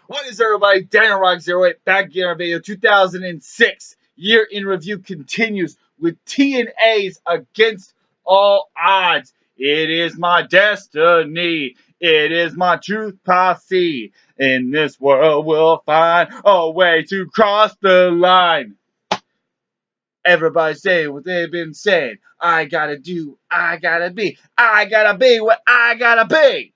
What is everybody? Daniel Rock 08 back again on video. 2006 year in review continues with TNA's Against All Odds. It is my destiny. It is my truth posse. In this world we'll find a way to cross the line. Everybody say what they've been saying. I gotta do, I gotta be what I gotta be.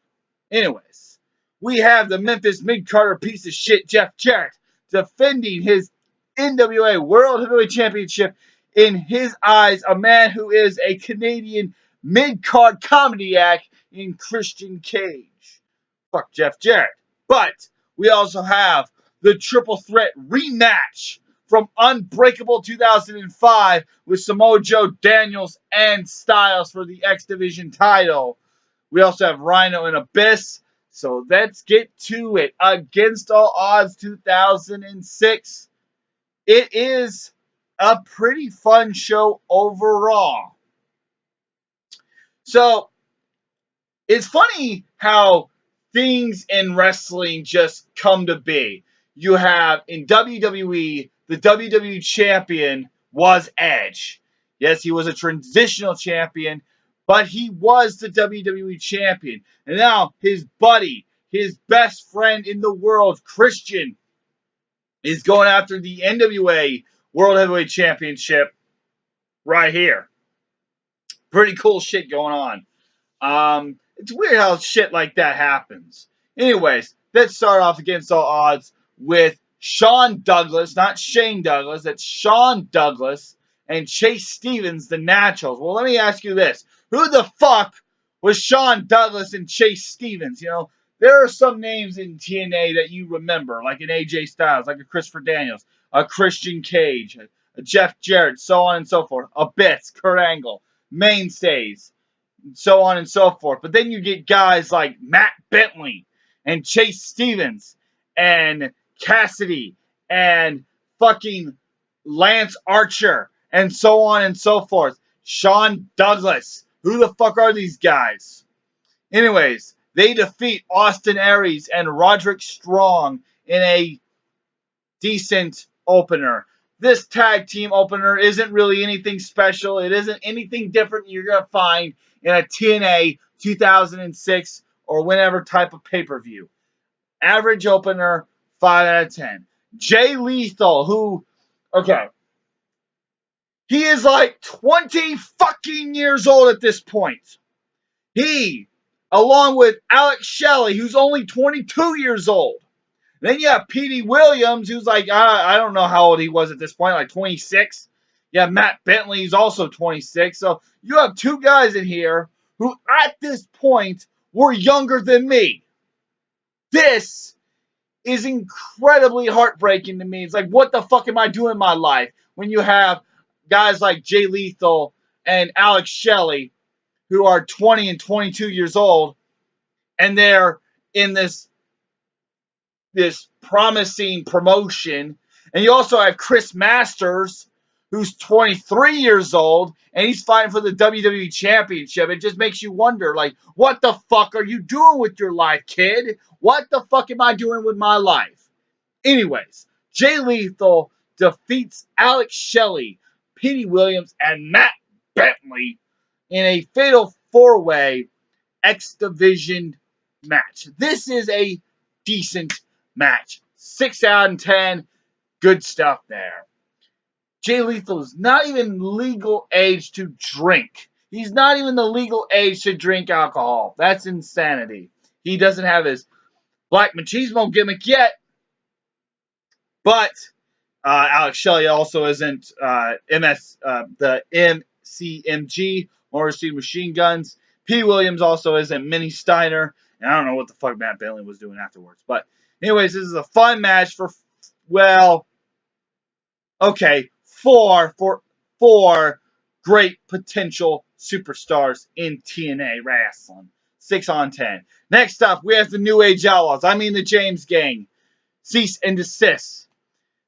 Anyways, we have the Memphis mid-carder piece of shit Jeff Jarrett defending his NWA World Heavyweight Championship. In his eyes, a man who is a Canadian mid-card comedy act in Christian Cage. Fuck Jeff Jarrett. But we also have the triple threat rematch from Unbreakable 2005 with Samoa Joe, Daniels, and Styles for the X Division title. We also have Rhino and Abyss. So let's get to it. Against All Odds 2006. It is a pretty fun show overall. So it's funny how things in wrestling just come to be. You have in WWE, the WWE champion was Edge. Yes, he was a transitional champion, but he was the WWE champion. And now his buddy, his best friend in the world, Christian, is going after the NWA World Heavyweight Championship right here. Pretty cool shit going on. It's weird how shit like that happens. Anyways, let's start off Against All Odds with Sean Douglas, not Shane Douglas. That's Sean Douglas and Chase Stevens, the Naturals. Well, let me ask you this. Who the fuck was Sean Douglas and Chase Stevens? You know, there are some names in TNA that you remember, like an AJ Styles, like a Christopher Daniels, a Christian Cage, a Jeff Jarrett, so on and so forth. Abyss, Kurt Angle, mainstays, so on and so forth. But then you get guys like Matt Bentley and Chase Stevens and Cassidy and fucking Lance Archer and so on and so forth. Sean Douglas. Who the fuck are these guys? Anyways, they defeat Austin Aries and Roderick Strong in a decent opener. This tag team opener isn't really anything special. It isn't anything different you're going to find in a TNA 2006 or whenever type of pay-per-view. Average opener, 5 out of 10. Jay Lethal, who, okay, he is like 20 fucking years old at this point. He, along with Alex Shelley, who's only 22 years old. Then you have Petey Williams, who's like, I don't know how old he was at this point, like 26. You have Matt Bentley, who's also 26. So you have two guys in here who, at this point, were younger than me. This is incredibly heartbreaking to me. It's like, what the fuck am I doing in my life? When you have guys like Jay Lethal and Alex Shelley, who are 20 and 22 years old, and they're in this promising promotion. And you also have Chris Masters, who's 23 years old, and he's fighting for the WWE Championship. It just makes you wonder, like, what the fuck are you doing with your life, kid? What the fuck am I doing with my life? Anyways, Jay Lethal defeats Alex Shelley, Petey Williams, and Matt Bentley in a fatal four-way X Division match. This is a decent match. 6 out of 10. Good stuff there. Jay Lethal is not even legal age to drink. He's not even the legal age to drink alcohol. That's insanity. He doesn't have his Black Machismo gimmick yet. But Alex Shelley also isn't the MCMG, Motor City Machine Guns. P. Williams also isn't Minnie Steiner. And I don't know what the fuck Matt Bentley was doing afterwards. But anyways, this is a fun match for, well, okay, four great potential superstars in TNA wrestling. 6 on 10. Next up, we have the New Age Outlaws. I mean the James Gang. Cease and Desist.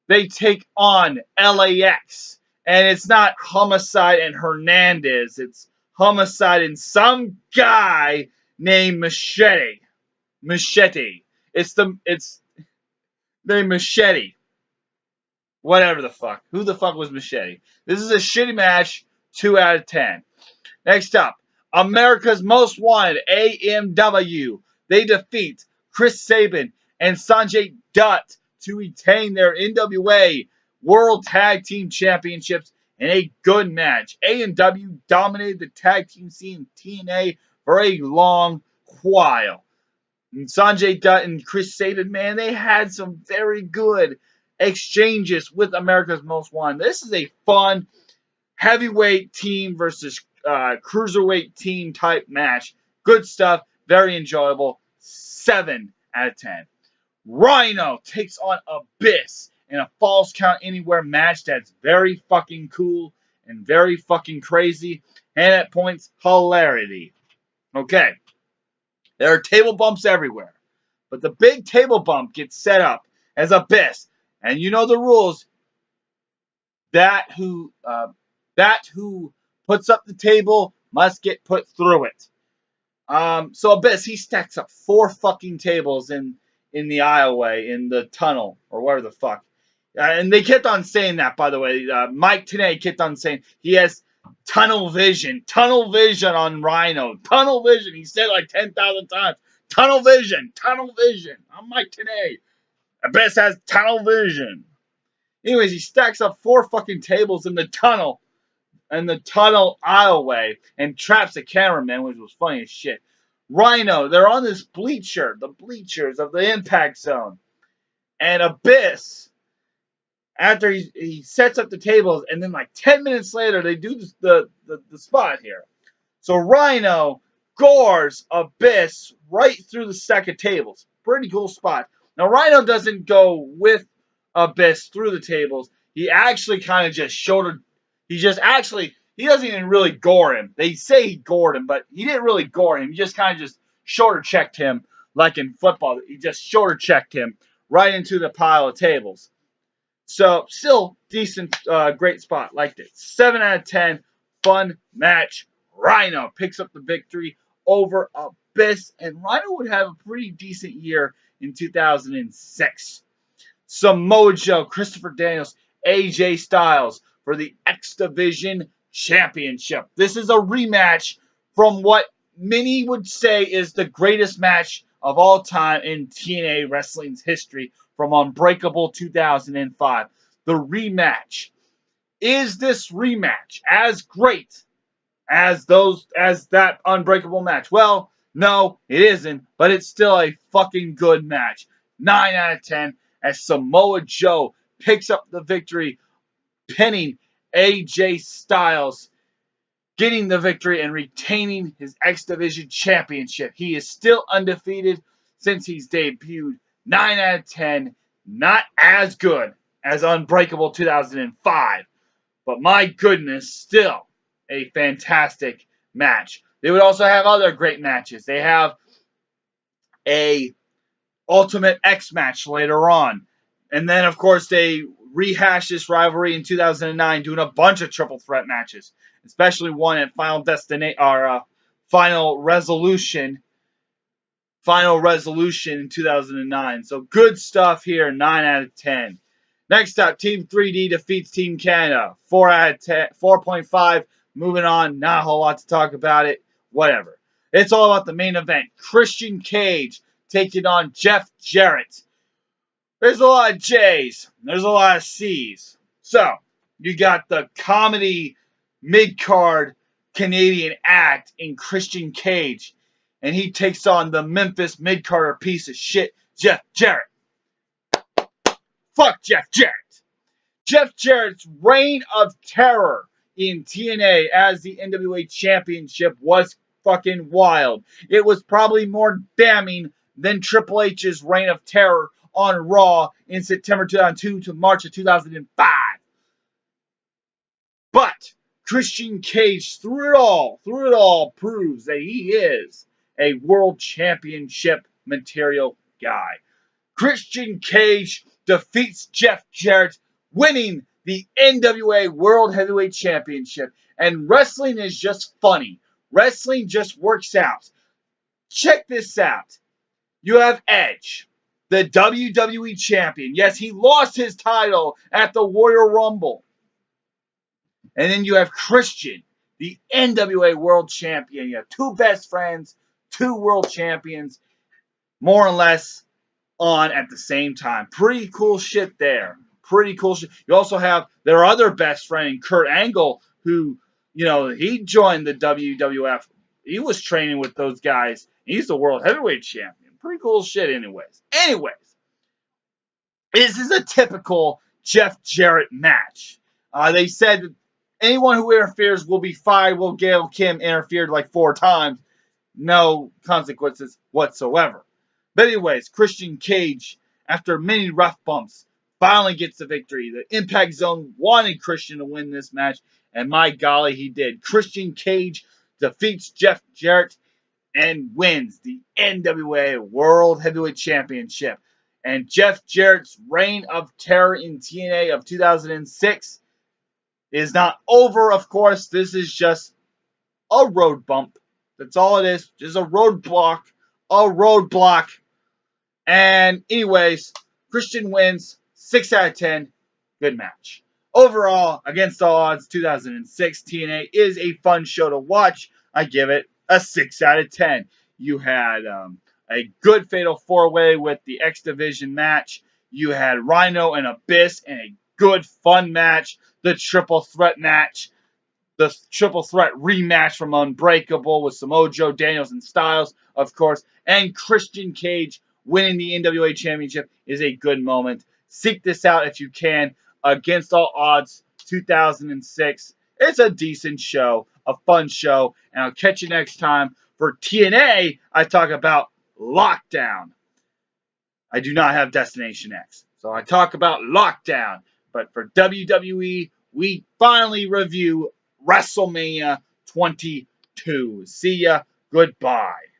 They take on LAX. And it's not Homicide and Hernandez. It's Homicide and some guy named Machete. Machete. It's named Machete. Whatever the fuck. Who the fuck was Machete? This is a shitty match. 2 out of 10. Next up, America's Most Wanted, AMW. They defeat Chris Sabin and Sanjay Dutt to retain their NWA World Tag Team Championships in a good match. AMW dominated the tag team scene in TNA for a long while. And Sanjay Dutt and Chris Sabin, man, they had some very good exchanges with America's Most Wanted. This is a fun heavyweight team versus cruiserweight team type match. Good stuff. Very enjoyable. 7 out of 10. Rhino takes on Abyss in a Falls Count Anywhere match that's very fucking cool and very fucking crazy. And at points, hilarity. Okay. There are table bumps everywhere. But the big table bump gets set up as Abyss. And you know the rules. That who puts up the table must get put through it. So Abyss, he stacks up 4 fucking tables in the aisleway, in the tunnel, or whatever the fuck. And they kept on saying that, by the way. Mike TNA kept on saying he has tunnel vision on Rhino. Tunnel vision. He said it like 10,000 times. Tunnel vision. I'm Mike TNA. Abyss has tunnel vision. Anyways, he stacks up 4 fucking tables in the tunnel aisleway, and traps the cameraman, which was funny as shit. Rhino, they're on this bleachers of the Impact Zone. And Abyss, after he sets up the tables, and then like 10 minutes later, they do the spot here. So Rhino gores Abyss right through the stack of tables. Pretty cool spot. Now, Rhino doesn't go with Abyss through the tables. He actually kind of just he doesn't even really gore him. They say he gored him, but he didn't really gore him. He just kind of just shoulder checked him like in football. He just shoulder checked him right into the pile of tables. So, still decent, great spot. Liked it. 7 out of 10. Fun match. Rhino picks up the victory over Abyss, and Rhino would have a pretty decent year in 2006. Samoa Joe, Christopher Daniels, AJ Styles for the X Division Championship. This is a rematch from what many would say is the greatest match of all time in TNA Wrestling's history from Unbreakable 2005. The rematch. Is this rematch as great as that Unbreakable match? Well, no, it isn't, but it's still a fucking good match. 9 out of 10 as Samoa Joe picks up the victory, pinning AJ Styles, getting the victory and retaining his X Division Championship. He is still undefeated since he's debuted. 9 out of 10. Not as good as Unbreakable 2005. But my goodness, still a fantastic match. They would also have other great matches. They have a Ultimate X match later on. And then, of course, they rehashed this rivalry in 2009, doing a bunch of triple threat matches, especially one at Final Resolution in 2009. So good stuff here, 9 out of 10. Next up, Team 3D defeats Team Canada, 4 out of 10, 4.5. Moving on, not a whole lot to talk about it. Whatever. It's all about the main event. Christian Cage taking on Jeff Jarrett. There's a lot of J's. There's a lot of C's. So, you got the comedy mid-card Canadian act in Christian Cage. And he takes on the Memphis mid-carder piece of shit, Jeff Jarrett. Fuck Jeff Jarrett. Jeff Jarrett's reign of terror in TNA as the NWA Championship was fucking wild. It was probably more damning than Triple H's reign of terror on Raw in September 2002 to March of 2005. But Christian Cage, through it all, proves that he is a world championship material guy. Christian Cage defeats Jeff Jarrett, winning the NWA World Heavyweight Championship. And wrestling is just funny. Wrestling just works out. Check this out. You have Edge, the WWE Champion. Yes, he lost his title at the Royal Rumble. And then you have Christian, the NWA World Champion. You have two best friends, two world champions, more or less on at the same time. Pretty cool shit there. Pretty cool shit. You also have their other best friend, Kurt Angle, who, he joined the WWF. He was training with those guys. He's the World Heavyweight Champion. Pretty cool shit Anyways, this is a typical Jeff Jarrett match. They said that anyone who interferes will be fired. Will Gail Kim interfered like 4 times. No consequences whatsoever. But anyways, Christian Cage, after many rough bumps, finally gets the victory. The Impact Zone wanted Christian to win this match, and my golly, he did. Christian Cage defeats Jeff Jarrett and wins the NWA World Heavyweight Championship. And Jeff Jarrett's reign of terror in TNA of 2006 is not over, of course. This is just a road bump. That's all it is. Just a roadblock. A roadblock. And anyways, Christian wins 6 out of 10. Good match. Overall, against all odds, 2006 TNA is a fun show to watch. I give it a 6 out of 10. You had a good Fatal 4-Way with the X Division match. You had Rhino and Abyss in a good, fun match. The Triple Threat match. The Triple Threat rematch from Unbreakable with Samoa Joe, Daniels, and Styles, of course. And Christian Cage winning the NWA Championship is a good moment. Seek this out if you can. Against all odds, 2006. It's a decent show, a fun show. And I'll catch you next time. For TNA, I talk about Lockdown. I do not have Destination X. So I talk about Lockdown. But for WWE, we finally review WrestleMania 22. See ya. Goodbye.